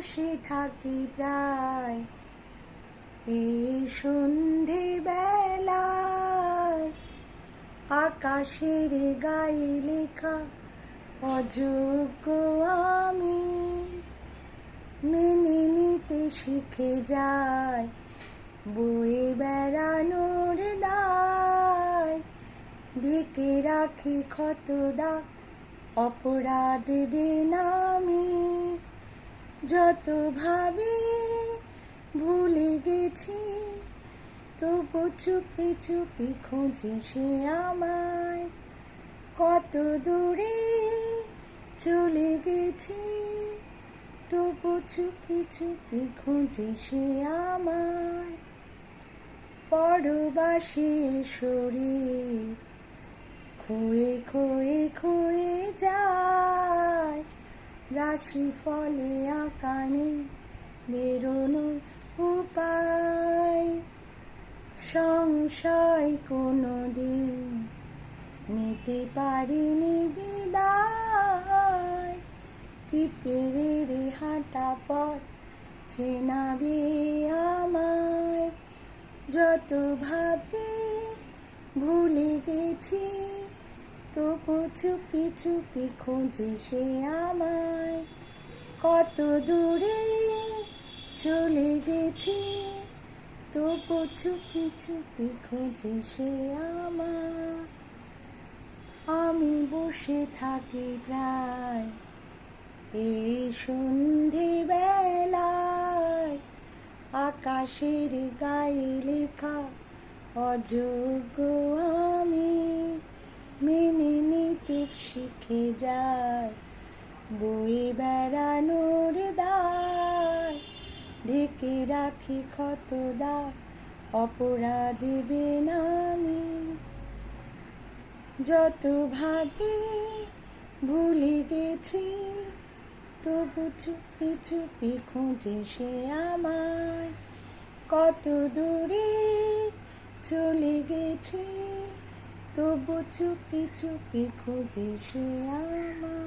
বসে থাকি প্রায় এই সন্ধে বেলায়, আকাশের গায়ে লেখা অযোগ্য আমি মেনে নিতে শিখে যায় বয়ে বেড়ানোর দায়। ঢেকে রাখি ক্ষত দাগ অপরাধ বেনামি, যত ভাবি ভুলে গেছি তবু চুপি চুপি খোঁজে সে আমায়। কত দূরে চলে গেছি তবু চুপি চুপি খোঁজে সে আমায়। পরবাসে শরীর খোয়ে খোয়ে খোয়ে যায়, রাশি ফলে আঁকা নেই বেরোনোর উপায়। সংশয় কোনো দিন নিতে পারিনি বিদায়, পিঁপড়ের হাঁটা পথ চেনাবে আমায়। যত ভাবে ভুলে গেছি তবু চুপি চুপি খোঁজে সে আমায়। কত দূরে চলে গেছি তবু চুপি চুপি খোঁজে সে আমায়। আমি বসে থাকি প্রায় এই সন্ধে বেলায়, আকাশের গায়ে লেখা অযোগ্য আমি মেনে নিতে শিখে যায় বয়ে বেড়ানোর দায়। ঢেকে রাখি ক্ষত দাগ অপরাধ বেনামি, যত ভাবি ভুলে গেছি তবু চুপি চুপি খোঁজে সে আমায়। কত দূরে চলে গেছি তবু চুপি চুপি খোঁজে সে আমায়।